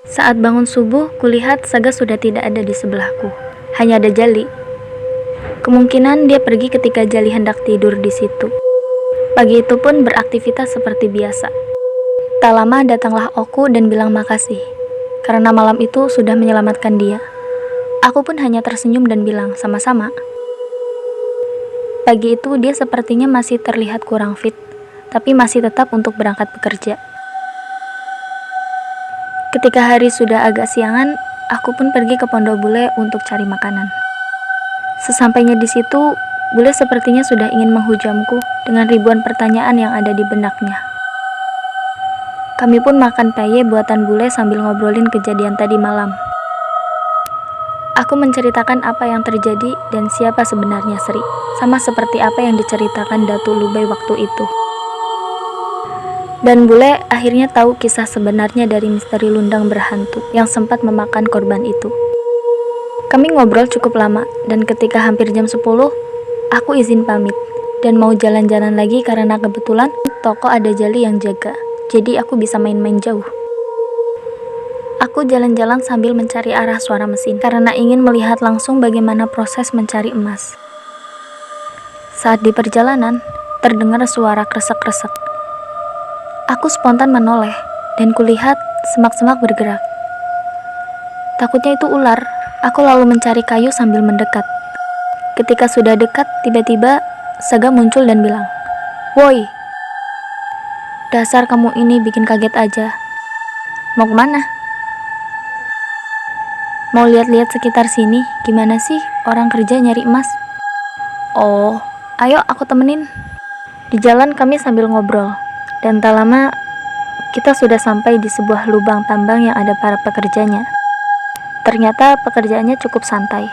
Saat bangun subuh, kulihat Saga sudah tidak ada di sebelahku. Hanya ada Jali. Kemungkinan dia pergi ketika Jali hendak tidur di situ. Pagi itu pun beraktivitas seperti biasa. Tak lama datanglah Oku dan bilang makasih, karena malam itu sudah menyelamatkan dia. Aku pun hanya tersenyum dan bilang, sama-sama. Pagi itu dia sepertinya masih terlihat kurang fit, tapi masih tetap untuk berangkat bekerja. Ketika hari sudah agak siangan, aku pun pergi ke pondok bule untuk cari makanan. Sesampainya di situ, bule sepertinya sudah ingin menghujamku dengan ribuan pertanyaan yang ada di benaknya. Kami pun makan peye buatan bule sambil ngobrolin kejadian tadi malam. Aku menceritakan apa yang terjadi dan siapa sebenarnya Sri, sama seperti apa yang diceritakan Datu Lubai waktu itu. Dan bule akhirnya tahu kisah sebenarnya dari misteri Lundang berhantu yang sempat memakan korban itu. Kami ngobrol cukup lama, dan ketika hampir jam 10, aku izin pamit dan mau jalan-jalan lagi karena kebetulan toko ada Jali yang jaga, jadi aku bisa main-main jauh. Aku jalan-jalan sambil mencari arah suara mesin karena ingin melihat langsung bagaimana proses mencari emas. Saat di perjalanan, terdengar suara kresek-kresek. Aku spontan menoleh, dan kulihat semak-semak bergerak. Takutnya itu ular, aku lalu mencari kayu sambil mendekat. Ketika sudah dekat, tiba-tiba Saga muncul dan bilang, "Woi, dasar kamu ini bikin kaget aja. Mau kemana?" "Mau lihat-lihat sekitar sini, gimana sih orang kerja nyari emas." "Oh, ayo aku temenin." Di jalan kami sambil ngobrol. Dan tak lama, kita sudah sampai di sebuah lubang tambang yang ada para pekerjanya. Ternyata pekerjaannya cukup santai.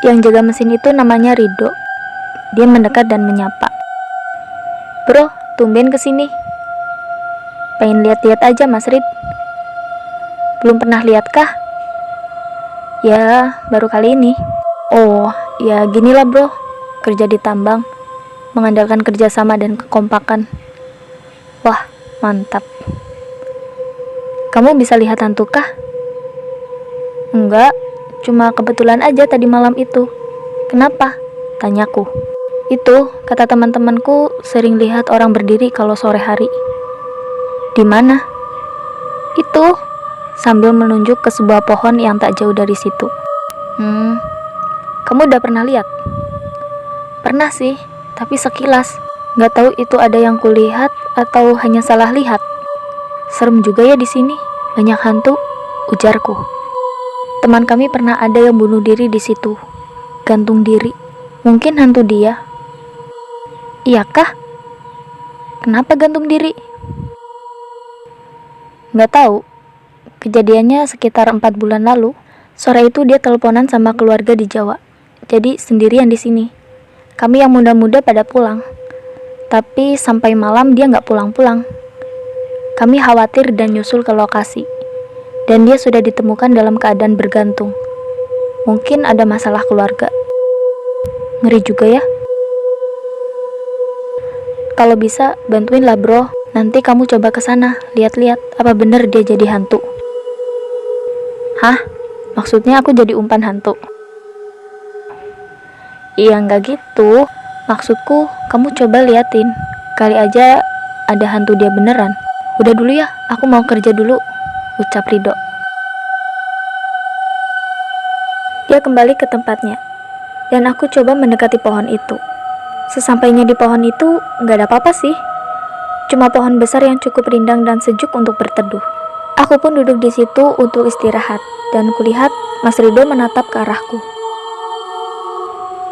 Yang jaga mesin itu namanya Rido. Dia mendekat dan menyapa. "Bro, tumben kesini." "Pengen lihat-lihat aja Mas Rid." "Belum pernah lihat kah?" "Ya, baru kali ini." "Oh, ya ginilah bro, kerja di tambang, mengandalkan kerjasama dan kekompakan." "Wah, mantap. Kamu bisa lihat hantu kah?" "Enggak, cuma kebetulan aja tadi malam itu." "Kenapa?" tanyaku. "Itu, kata teman-temanku sering lihat orang berdiri kalau sore hari." "Di mana?" "Itu," sambil menunjuk ke sebuah pohon yang tak jauh dari situ. Kamu udah pernah lihat?" "Pernah sih, tapi sekilas. Nggak tahu itu ada yang kulihat atau hanya salah lihat." "Serem juga ya di sini, banyak hantu," ujarku. "Teman kami pernah ada yang bunuh diri di situ, gantung diri. Mungkin hantu dia." "Iya kah? Kenapa gantung diri?" "Nggak tahu. Kejadiannya sekitar 4 bulan lalu. Sore itu dia teleponan sama keluarga di Jawa, jadi sendirian di sini. Kami yang muda-muda pada pulang. Tapi sampai malam dia nggak pulang-pulang. Kami khawatir dan nyusul ke lokasi. Dan dia sudah ditemukan dalam keadaan bergantung. Mungkin ada masalah keluarga." "Ngeri juga ya." "Kalau bisa, bantuin lah bro. Nanti kamu coba ke sana, lihat-lihat apa bener dia jadi hantu." "Hah? Maksudnya aku jadi umpan hantu?" "Iya nggak gitu. Maksudku, kamu coba liatin. Kali aja ada hantu dia beneran." "Udah dulu ya, aku mau kerja dulu," ucap Rido. Dia kembali ke tempatnya, dan aku coba mendekati pohon itu. Sesampainya di pohon itu, nggak ada apa-apa sih. Cuma pohon besar yang cukup rindang dan sejuk untuk berteduh. Aku pun duduk di situ untuk istirahat, dan kulihat Mas Rido menatap ke arahku.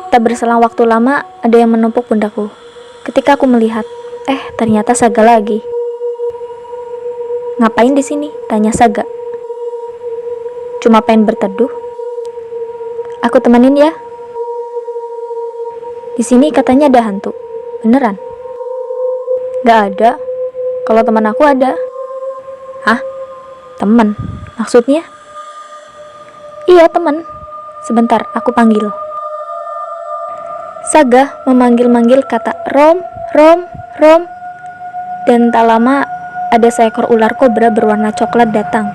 Tak berselang waktu lama, ada yang menumpuk pundakku. Ketika aku melihat, ternyata Saga lagi. "Ngapain di sini?" tanya Saga. "Cuma pengen berteduh." "Aku temenin ya." "Di sini katanya ada hantu. Beneran?" "Gak ada. Kalau teman aku ada." "Hah? Teman? Maksudnya?" "Iya, teman. Sebentar, aku panggil." Saga memanggil-manggil kata Rom, Rom, Rom. Dan tak lama ada seekor ular kobra berwarna coklat datang.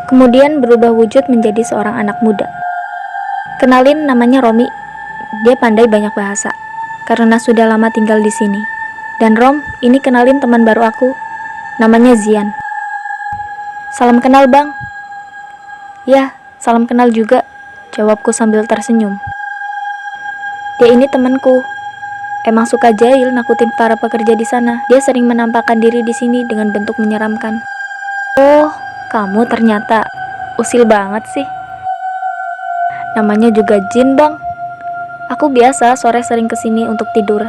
kemudian berubah wujud menjadi seorang anak muda. Kenalin, namanya Romi. Dia pandai banyak bahasa, karena sudah lama tinggal di sini. Dan Rom, ini kenalin teman baru aku. Namanya Zian. Salam kenal, Bang. Ya, salam kenal juga, jawabku sambil tersenyum. Dia ini temanku. Emang suka jahil nakutin para pekerja di sana. Dia sering menampakkan diri di sini dengan bentuk menyeramkan. Oh, kamu ternyata usil banget sih. Namanya juga Jin, Bang. Aku biasa sore sering kesini untuk tidur.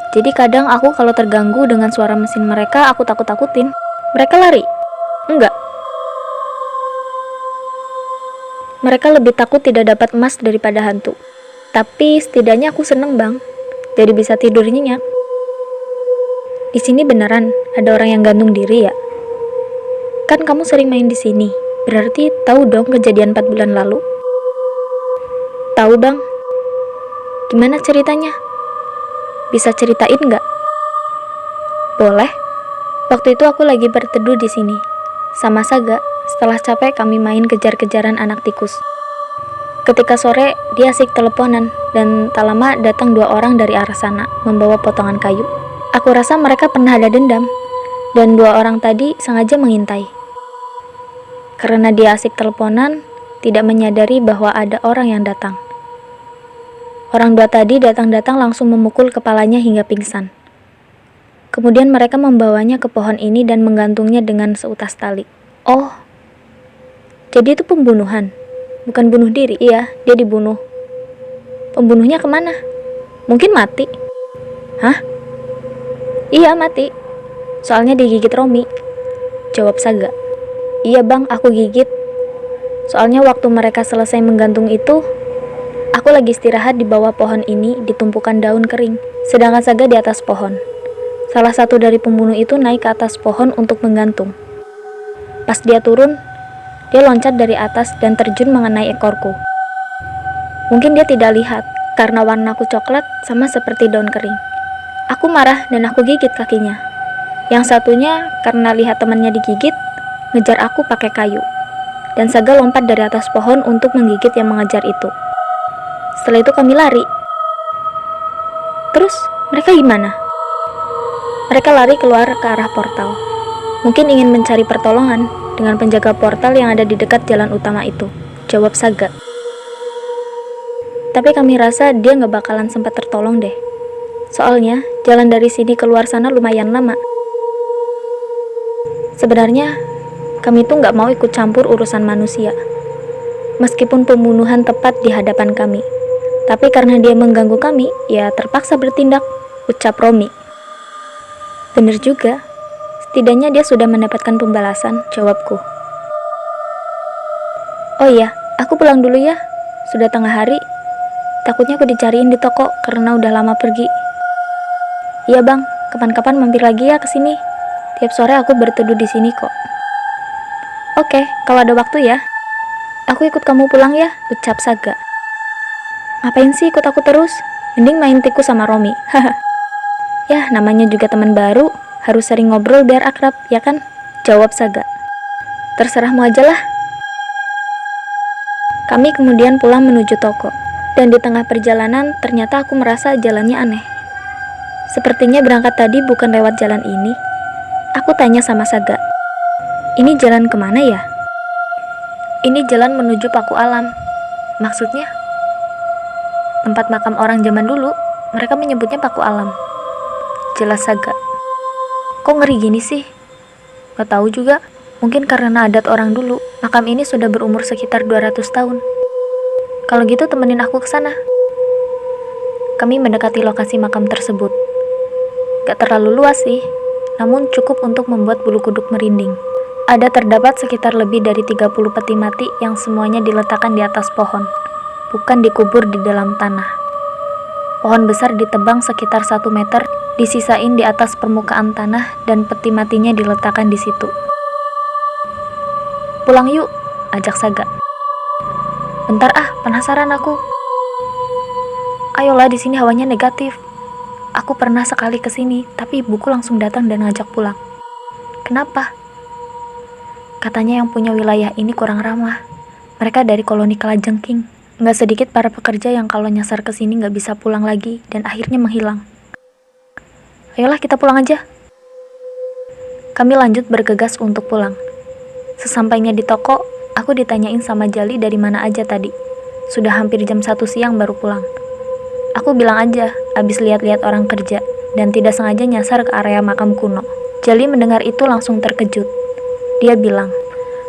Jadi kadang aku kalau terganggu dengan suara mesin mereka, aku takut-takutin. Mereka lari? Enggak. Mereka lebih takut tidak dapat emas daripada hantu. Tapi setidaknya aku seneng, Bang. Jadi bisa tidur nyenyak. Di sini beneran ada orang yang gantung diri ya? Kan kamu sering main di sini. Berarti tahu dong kejadian 4 bulan lalu? Tahu, Bang. Gimana ceritanya? Bisa ceritain nggak? Boleh. Waktu itu aku lagi berteduh di sini sama Saga. Setelah capek kami main kejar-kejaran anak tikus. Ketika sore dia asik teleponan dan tak lama datang 2 orang dari arah sana membawa potongan kayu. Aku rasa mereka pernah ada dendam dan 2 orang tadi sengaja mengintai. Karena dia asik teleponan, tidak menyadari bahwa ada orang yang datang. Orang 2 tadi datang-datang langsung memukul kepalanya hingga pingsan. Kemudian mereka membawanya ke pohon ini dan menggantungnya dengan seutas tali. Oh, jadi itu pembunuhan, bukan bunuh diri. Iya, dia dibunuh. Pembunuhnya kemana? Mungkin mati. Hah? Iya, mati. Soalnya digigit Romi, jawab Saga. Iya, Bang, aku gigit. Soalnya waktu mereka selesai menggantung itu, aku lagi istirahat di bawah pohon ini di tumpukan daun kering, sedangkan Saga di atas pohon. Salah satu dari pembunuh itu naik ke atas pohon untuk menggantung. Pas dia turun, dia loncat dari atas dan terjun mengenai ekorku. Mungkin dia tidak lihat, karena warnaku coklat sama seperti daun kering. Aku marah dan aku gigit kakinya. Yang satunya, karena lihat temannya digigit, ngejar aku pakai kayu. Dan Saga lompat dari atas pohon untuk menggigit yang mengejar itu. Setelah itu kami lari. Terus, mereka gimana? Mereka lari keluar ke arah portal. Mungkin ingin mencari pertolongan dengan penjaga portal yang ada di dekat jalan utama itu, jawab Saga. Tapi kami rasa dia nggak bakalan sempat tertolong deh. Soalnya, jalan dari sini keluar sana lumayan lama. Sebenarnya, kami tuh nggak mau ikut campur urusan manusia. Meskipun pembunuhan tepat di hadapan kami. Tapi karena dia mengganggu kami, ya terpaksa bertindak, ucap Romi. Bener juga, setidaknya dia sudah mendapatkan pembalasan, jawabku. Oh iya, aku pulang dulu ya, sudah tengah hari. Takutnya aku dicariin di toko karena udah lama pergi. Iya Bang, kapan-kapan mampir lagi ya ke sini. Tiap sore aku berteduh di sini kok. Oke, kalau ada waktu ya. Aku ikut kamu pulang ya, ucap Saga. Ngapain sih ikut aku terus? Mending main tikus sama Romi. Haha. Ya, namanya juga teman baru, harus sering ngobrol biar akrab, ya kan? Jawab Saga. Terserahmu aja lah. Kami kemudian pulang menuju toko, dan di tengah perjalanan ternyata aku merasa jalannya aneh. Sepertinya berangkat tadi bukan lewat jalan ini. Aku tanya sama Saga, ini jalan kemana ya? Ini jalan menuju Paku Alam. Maksudnya? Tempat makam orang zaman dulu, mereka menyebutnya Paku Alam. Jelas Saga. Kok ngeri gini sih? Gak tahu juga. Mungkin karena adat orang dulu, makam ini sudah berumur sekitar 200 tahun. Kalau gitu temenin aku ke sana. Kami mendekati lokasi makam tersebut. Gak terlalu luas sih, namun cukup untuk membuat bulu kuduk merinding. Ada terdapat sekitar lebih dari 30 peti mati yang semuanya diletakkan di atas pohon, bukan dikubur di dalam tanah. Pohon besar ditebang sekitar 1 meter, disisain di atas permukaan tanah dan peti matinya diletakkan di situ. Pulang yuk, ajak Saga. Bentar penasaran aku. Ayolah, di sini hawanya negatif. Aku pernah sekali ke sini, tapi ibuku langsung datang dan ngajak pulang. Kenapa? Katanya yang punya wilayah ini kurang ramah. Mereka dari koloni Kalajengking. Nggak sedikit para pekerja yang kalau nyasar ke sini nggak bisa pulang lagi dan akhirnya menghilang. Ayolah kita pulang aja. Kami lanjut bergegas untuk pulang. Sesampainya di toko, aku ditanyain sama Jali dari mana aja tadi. Sudah hampir jam 1 siang baru pulang. Aku bilang aja, abis lihat-lihat orang kerja, dan tidak sengaja nyasar ke area makam kuno. Jali mendengar itu langsung terkejut. Dia bilang,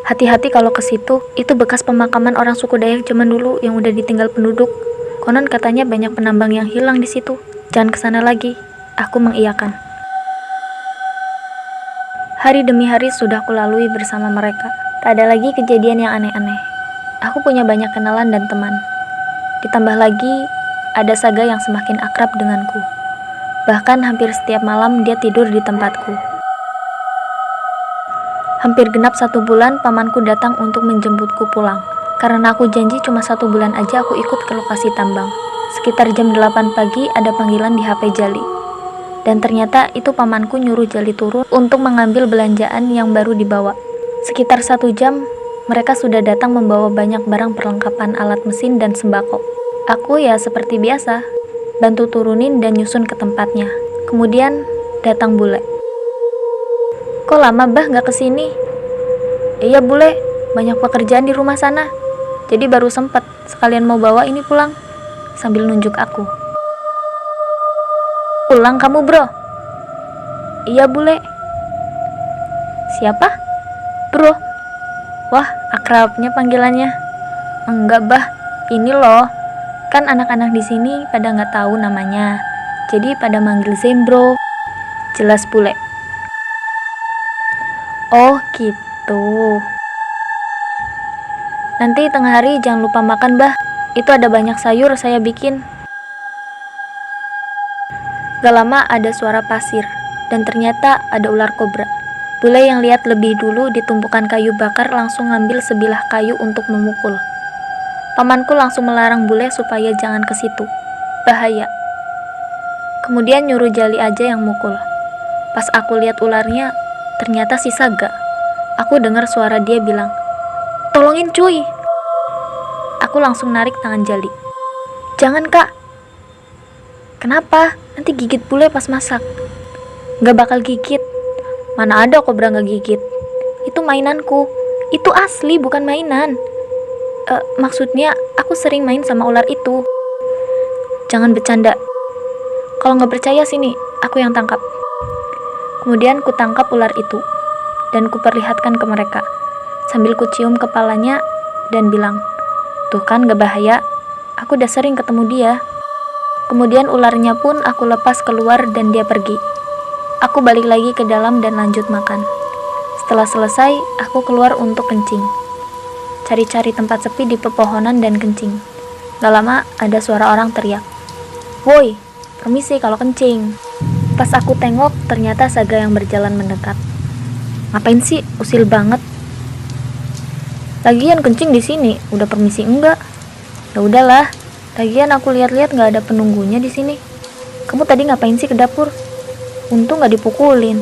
hati-hati kalau ke situ, itu bekas pemakaman orang suku Dayak zaman dulu yang udah ditinggal penduduk. Konon katanya banyak penambang yang hilang di situ. Jangan kesana lagi. Aku mengiyakan. Hari demi hari sudah kulalui bersama mereka. Tak ada lagi kejadian yang aneh-aneh. Aku punya banyak kenalan dan teman. Ditambah lagi, ada Saga yang semakin akrab denganku. Bahkan hampir setiap malam dia tidur di tempatku. Hampir genap 1 bulan, pamanku datang untuk menjemputku pulang. Karena aku janji cuma 1 bulan aja aku ikut ke lokasi tambang. Sekitar jam 8 pagi ada panggilan di HP Jali. Dan ternyata itu pamanku nyuruh Jali turun untuk mengambil belanjaan yang baru dibawa. Sekitar 1 jam, mereka sudah datang membawa banyak barang perlengkapan alat mesin dan sembako. Aku ya seperti biasa, bantu turunin dan nyusun ke tempatnya. Kemudian datang bule. Kok lama bah nggak kesini? Iya bule, banyak pekerjaan di rumah sana. Jadi baru sempet, sekalian mau bawa ini pulang. Sambil nunjuk aku. Pulang kamu bro? Iya bule. Siapa? Bro. Wah, akrabnya panggilannya. Enggak bah, ini loh. Kan anak-anak di sini pada nggak tahu namanya. Jadi pada manggil Zembro. Jelas bule. Oh gitu. Nanti tengah hari jangan lupa makan bah. Itu ada banyak sayur saya bikin. Gak lama ada suara pasir. Dan ternyata ada ular kobra. Bule yang lihat lebih dulu di tumpukan kayu bakar langsung ngambil sebilah kayu untuk memukul. Pamanku langsung melarang bule supaya jangan ke situ. Bahaya. Kemudian nyuruh Jali aja yang mukul. Pas aku lihat ularnya, ternyata si Saga. Aku dengar suara dia bilang, "Tolongin cuy." Aku langsung narik tangan Jali. "Jangan kak." "Kenapa? Nanti gigit bule pas masak." "Gak bakal gigit. Mana ada kobra gak gigit. Itu mainanku. Itu asli bukan mainan. Maksudnya aku sering main sama ular itu." "Jangan bercanda. Kalau gak percaya sini, aku yang tangkap." Kemudian ku tangkap ular itu, dan ku perlihatkan ke mereka, sambil ku cium kepalanya dan bilang, "Tuh kan gak bahaya, aku udah sering ketemu dia." Kemudian ularnya pun aku lepas keluar dan dia pergi. Aku balik lagi ke dalam dan lanjut makan. Setelah selesai, aku keluar untuk kencing. Cari-cari tempat sepi di pepohonan dan kencing. Gak lama ada suara orang teriak, "Woi, permisi kalau kencing." Pas aku tengok, ternyata Saga yang berjalan mendekat. "Ngapain sih? Usil banget." "Lagian kencing di sini, udah permisi enggak?" "Ya udahlah. Lagian aku lihat-lihat nggak ada penunggunya di sini. Kamu tadi ngapain sih ke dapur? Untung nggak dipukulin."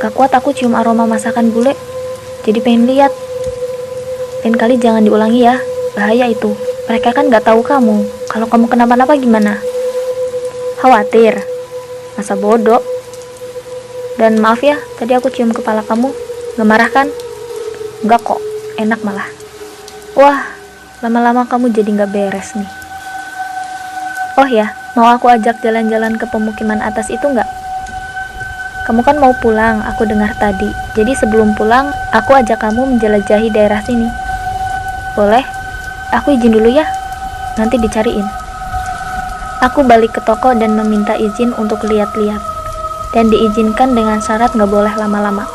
"Gak kuat aku cium aroma masakan bule, jadi pengen lihat." "Lain kali jangan diulangi ya, bahaya itu. Mereka kan nggak tahu kamu. Kalau kamu kenapa-napa gimana?" "Khawatir? Masa bodoh. Dan maaf ya, tadi aku cium kepala kamu. Gak marah kan?" "Enggak kok, enak malah." "Wah, lama-lama kamu jadi gak beres nih." "Oh ya, mau aku ajak jalan-jalan ke pemukiman atas itu nggak? Kamu kan mau pulang, aku dengar tadi. Jadi sebelum pulang, aku ajak kamu menjelajahi daerah sini." "Boleh, aku izin dulu ya, nanti dicariin." Aku balik ke toko dan meminta izin untuk lihat-lihat, dan diizinkan dengan syarat gak boleh lama-lama.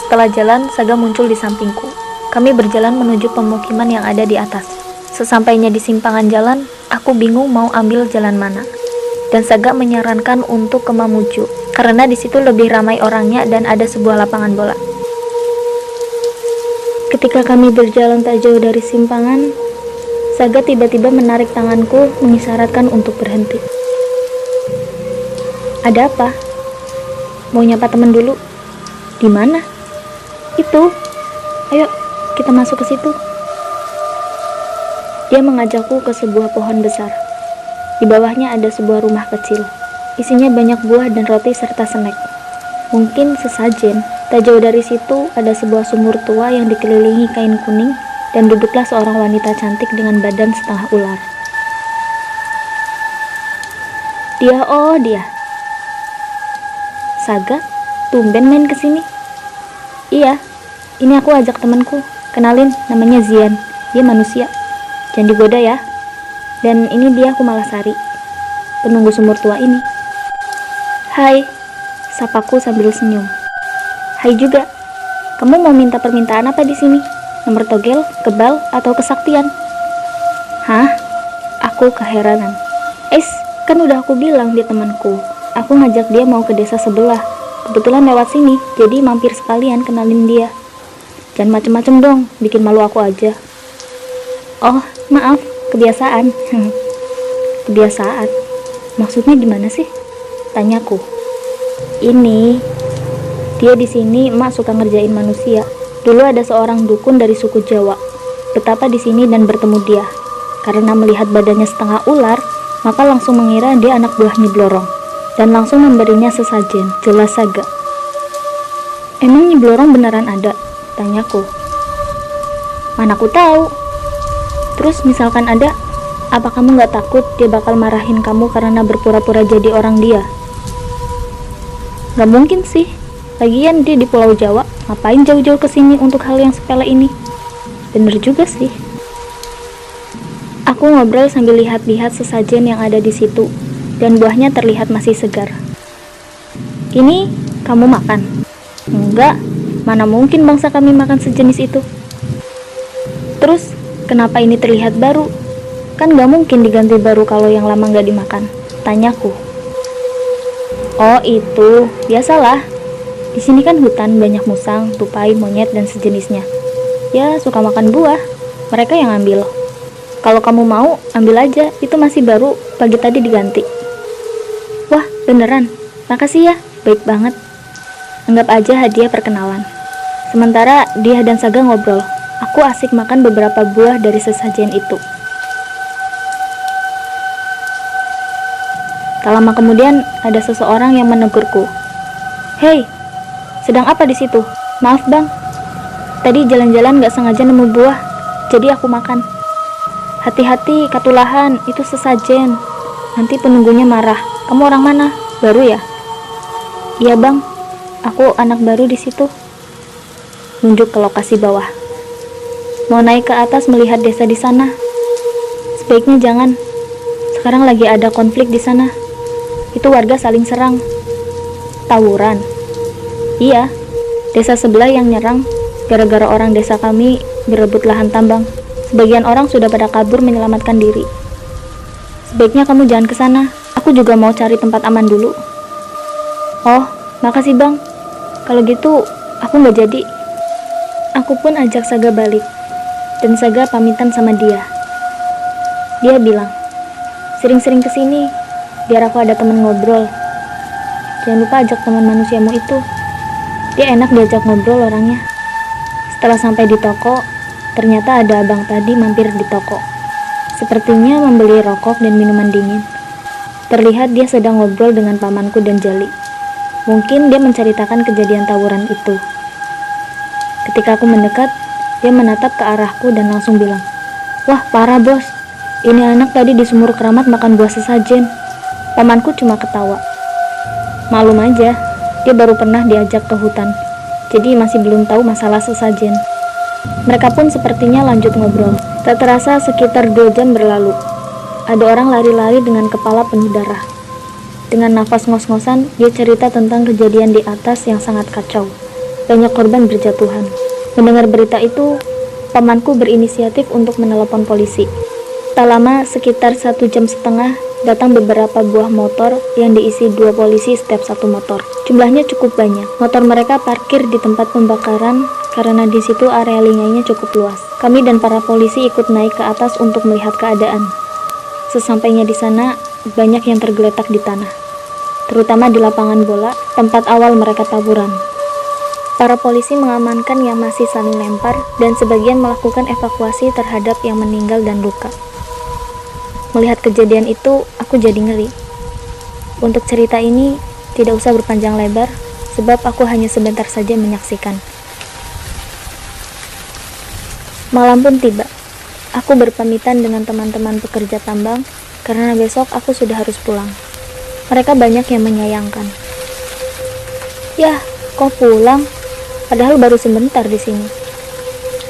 Setelah jalan, Saga muncul di sampingku. Kami berjalan menuju pemukiman yang ada di atas. Sesampainya di simpangan jalan, aku bingung mau ambil jalan mana. Dan Saga menyarankan untuk ke Mamuju, karena di situ lebih ramai orangnya dan ada sebuah lapangan bola. Ketika kami berjalan tak jauh dari simpangan, Saga tiba-tiba menarik tanganku, mengisyaratkan untuk berhenti. "Ada apa? Mau nyapa temen dulu?" "Di mana?" Itu, ayo kita masuk ke situ. Dia mengajakku ke sebuah pohon besar. Di bawahnya ada sebuah rumah kecil. Isinya banyak buah dan roti serta snack. Mungkin sesajen. Tak jauh dari situ ada sebuah sumur tua yang dikelilingi kain kuning dan duduklah seorang wanita cantik dengan badan setengah ular. Dia. Saga, tumben main kesini. Iya, ini aku ajak temanku. Kenalin, namanya Zian. Dia manusia. Jangan digoda ya. Dan ini dia Kumalasari, penunggu sumur tua ini. Hai, sapaku sambil senyum. Hai juga. Kamu mau minta permintaan apa di sini? Nomor togel, kebal, atau kesaktian? Hah? Aku keheranan. Kan udah aku bilang dia temanku. Aku ngajak dia mau ke desa sebelah. Kebetulan lewat sini, jadi mampir sekalian kenalin dia. Jangan macem-macem dong, bikin malu aku aja. Oh, maaf, kebiasaan. Kebiasaan? Maksudnya gimana sih? Tanyaku. Ini, dia di sini emak suka ngerjain manusia. Dulu ada seorang dukun dari suku Jawa. Betapa di sini dan bertemu dia. Karena melihat badannya setengah ular, maka langsung mengira dia anak buah Nyi Blorong dan langsung memberinya sesajen, jelas Saga. Emang Nyi Blorong beneran ada? Tanyaku. Mana aku tahu. Terus misalkan ada, apa kamu gak takut dia bakal marahin kamu karena berpura-pura jadi orang dia? Gak mungkin sih. Lagian dia di Pulau Jawa, ngapain jauh-jauh ke sini untuk hal yang sepele ini? Bener juga sih. Aku ngobrol sambil lihat-lihat sesajen yang ada di situ, dan buahnya terlihat masih segar. Ini kamu makan? Enggak, mana mungkin bangsa kami makan sejenis itu. Terus, kenapa ini terlihat baru? Kan gak mungkin diganti baru kalau yang lama gak dimakan, tanyaku. Oh itu, biasalah. Di sini kan hutan, banyak musang, tupai, monyet, dan sejenisnya. Ya, suka makan buah. Mereka yang ambil. Kalau kamu mau, ambil aja. Itu masih baru, pagi tadi diganti. Wah, beneran? Makasih ya, baik banget. Anggap aja hadiah perkenalan. Sementara dia dan Saga ngobrol, aku asik makan beberapa buah dari sesajen itu. Tak lama kemudian, ada seseorang yang menegurku. Hei, sedang apa di situ? Maaf bang, tadi jalan-jalan gak sengaja nemu buah, jadi aku makan. Hati-hati, katulahan, itu sesajen. Nanti penunggunya marah. Kamu orang mana? Baru ya? Iya bang, aku anak baru di situ. Nunjuk ke lokasi bawah. Mau naik ke atas melihat desa di sana? Sebaiknya jangan. Sekarang lagi ada konflik di sana. Itu warga saling serang. Tawuran. Iya, desa sebelah yang nyerang gara-gara orang desa kami berebut lahan tambang. Sebagian orang sudah pada kabur menyelamatkan diri. Sebaiknya kamu jangan ke sana. Aku juga mau cari tempat aman dulu. Oh, makasih bang. Kalau gitu, aku nggak jadi. Aku pun ajak Saga balik, dan Saga pamitan sama dia. Dia bilang, sering-sering kesini, biar aku ada teman ngobrol. Jangan lupa ajak teman manusiamu itu. Dia enak diajak ngobrol orangnya. Setelah sampai di toko, ternyata ada abang tadi mampir di toko. Sepertinya membeli rokok dan minuman dingin. Terlihat dia sedang ngobrol dengan pamanku dan Jali. Mungkin dia menceritakan kejadian tawuran itu. Ketika aku mendekat, dia menatap ke arahku dan langsung bilang, "Wah, parah bos. Ini anak tadi di sumur keramat makan buah sesajen." Pamanku cuma ketawa. Maklum aja, dia baru pernah diajak ke hutan, jadi masih belum tahu masalah sesajen. Mereka pun sepertinya lanjut ngobrol. Tak terasa sekitar 2 jam berlalu. Ada orang lari-lari dengan kepala penuh darah. Dengan nafas ngos-ngosan, dia cerita tentang kejadian di atas yang sangat kacau. Banyak korban berjatuhan. Mendengar berita itu, pamanku berinisiatif untuk menelepon polisi. Tak lama, sekitar 1,5 jam, datang beberapa buah motor yang diisi 2 polisi setiap satu motor. Jumlahnya cukup banyak. Motor mereka parkir di tempat pembakaran karena di situ area lingainya cukup luas. Kami dan para polisi ikut naik ke atas untuk melihat keadaan. Sesampainya di sana, banyak yang tergeletak di tanah, terutama di lapangan bola, tempat awal mereka taburan. Para polisi mengamankan yang masih saling lempar dan sebagian melakukan evakuasi terhadap yang meninggal dan luka. Melihat kejadian itu, aku jadi ngeri. Untuk cerita ini, tidak usah berpanjang lebar, sebab aku hanya sebentar saja menyaksikan. Malam pun tiba. Aku berpamitan dengan teman-teman pekerja tambang, karena besok aku sudah harus pulang. Mereka banyak yang menyayangkan. "Yah, kok pulang? Padahal baru sebentar di sini."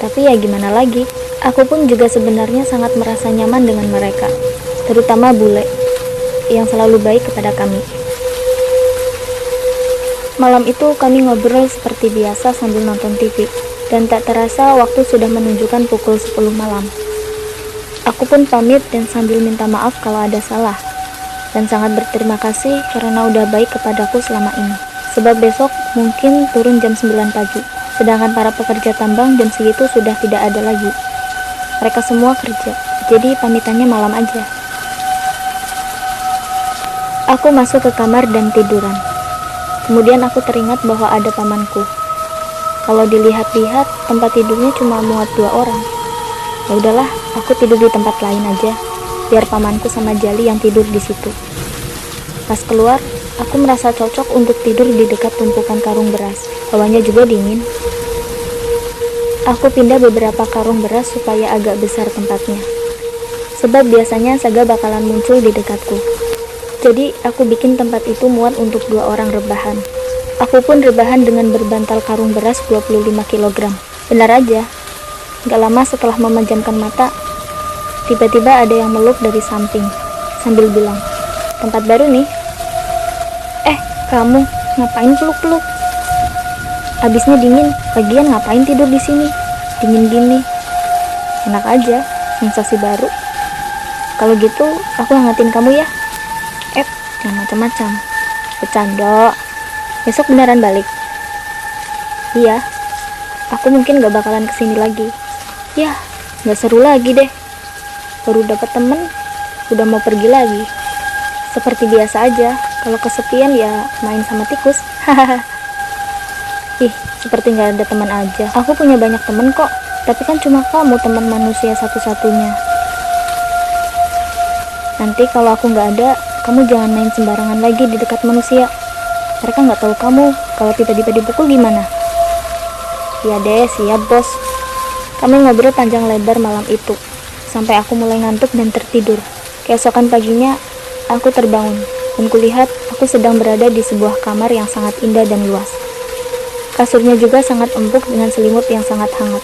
Tapi ya gimana lagi, aku pun juga sebenarnya sangat merasa nyaman dengan mereka, terutama bule, yang selalu baik kepada kami. Malam itu kami ngobrol seperti biasa sambil nonton TV, dan tak terasa waktu sudah menunjukkan pukul 10 malam. Aku pun pamit dan sambil minta maaf kalau ada salah, dan sangat berterima kasih karena udah baik kepadaku selama ini. Sebab besok mungkin turun jam 9 pagi, sedangkan para pekerja tambang jam segitu sudah tidak ada lagi. Mereka semua kerja, jadi pamitannya malam aja. Aku masuk ke kamar dan tiduran. Kemudian aku teringat bahwa ada pamanku. Kalau dilihat-lihat, tempat tidurnya cuma muat 2 orang. Ya udahlah, aku tidur di tempat lain aja, biar pamanku sama Jali yang tidur di situ. Pas keluar, aku merasa cocok untuk tidur di dekat tumpukan karung beras. Hawanya juga dingin. Aku pindah beberapa karung beras supaya agak besar tempatnya. Sebab biasanya Saga bakalan muncul di dekatku. Jadi aku bikin tempat itu muat untuk 2 orang rebahan. Aku pun rebahan dengan berbantal karung beras 25 kg. Benar aja. Gak lama setelah memejamkan mata, tiba-tiba ada yang meluk dari samping sambil bilang, "Tempat baru nih." "Kamu ngapain peluk-peluk? Abisnya dingin, lagian ngapain tidur di sini? Dingin gini." "Enak aja, sensasi baru." "Kalau gitu, aku hangatin kamu ya." Jangan macam-macam. Bercanda. Besok beneran balik?" "Iya, aku mungkin gak bakalan kesini lagi." "Yah, gak seru lagi deh. Baru dapat temen, udah mau pergi lagi." "Seperti biasa aja, kalau kesepian ya main sama tikus." Hahaha. Ih, seperti gak ada teman aja. Aku punya banyak temen kok, tapi kan cuma kamu teman manusia satu-satunya. Nanti kalau aku gak ada, kamu jangan main sembarangan lagi di dekat manusia. Mereka gak tahu kamu, kalau tiba-tiba dipukul gimana?" "Ya deh, siap bos." Kami ngobrol panjang lebar malam itu, sampai aku mulai ngantuk dan tertidur. Keesokan paginya, aku terbangun, dan kulihat aku sedang berada di sebuah kamar yang sangat indah dan luas. Kasurnya juga sangat empuk dengan selimut yang sangat hangat.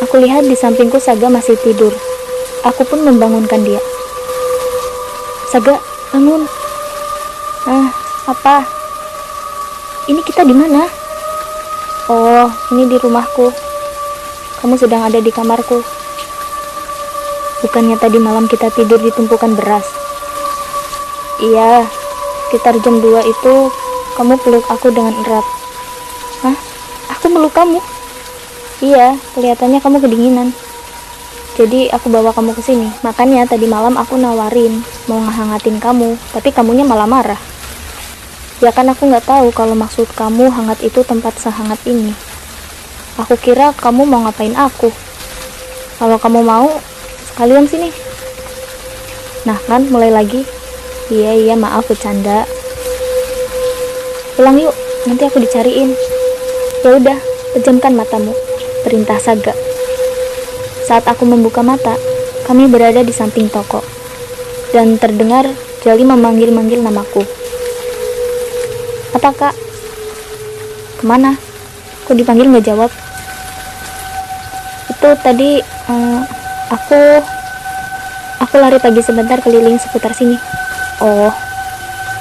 Aku lihat di sampingku Saga masih tidur. Aku pun membangunkan dia. "Saga, bangun." Apa? Ini kita di mana?" "Oh, ini di rumahku. Kamu sedang ada di kamarku. Bukannya tadi malam kita tidur di tumpukan beras?" "Iya, sekitar jam 2 itu kamu peluk aku dengan erat." "Hah? Aku meluk kamu?" "Iya, kelihatannya kamu kedinginan. Jadi aku bawa kamu ke sini. Makanya tadi malam aku nawarin mau ngehangatin kamu, tapi kamunya malah marah." "Ya kan aku nggak tahu kalau maksud kamu hangat itu tempat sehangat ini. Aku kira kamu mau ngapain aku. Kalau kamu mau, sekalian sini." "Nah kan, mulai lagi." Iya, maaf bercanda." "Pulang yuk, nanti aku dicariin." "Ya udah, pejamkan matamu," perintah Saga. Saat aku membuka mata, kami berada di samping toko, dan terdengar Jali memanggil-manggil namaku. "Apa kak? Kemana? Kok dipanggil nggak jawab?" "Itu tadi aku lari pagi sebentar keliling seputar sini." "Oh,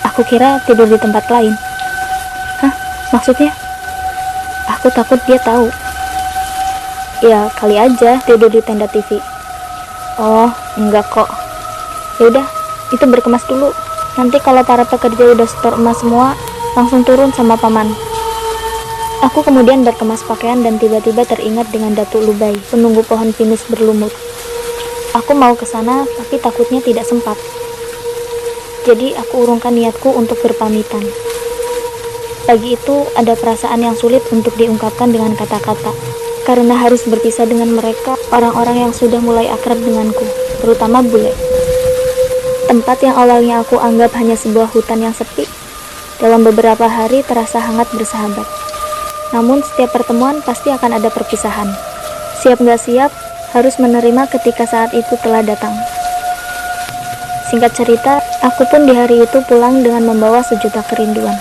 aku kira tidur di tempat lain." "Hah? Maksudnya?" "Aku takut dia tahu." "Ya kali aja tidur di tenda TV." "Oh, enggak kok." "Ya udah, itu berkemas dulu. Nanti kalau para pekerja udah setor emas semua, langsung turun sama paman." Aku kemudian berkemas pakaian dan tiba-tiba teringat dengan Datuk Lubai, penunggu pohon pinus berlumut. Aku mau ke sana, tapi takutnya tidak sempat. Jadi aku urungkan niatku untuk berpamitan. pagi itu ada perasaan yang sulit untuk diungkapkan dengan kata-kata. Karena harus berpisah dengan mereka, orang-orang yang sudah mulai akrab denganku, terutama bule. Tempat yang awalnya aku anggap hanya sebuah hutan yang sepi, dalam beberapa hari terasa hangat bersahabat. Namun setiap pertemuan pasti akan ada perpisahan. Siap gak siap, harus menerima ketika saat itu telah datang. Singkat cerita, aku pun di hari itu pulang dengan membawa sejuta kerinduan,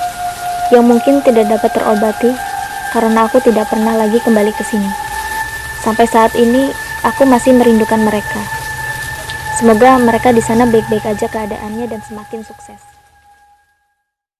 yang mungkin tidak dapat terobati, karena aku tidak pernah lagi kembali ke sini. Sampai saat ini, aku masih merindukan mereka. Semoga mereka di sana baik-baik aja keadaannya dan semakin sukses.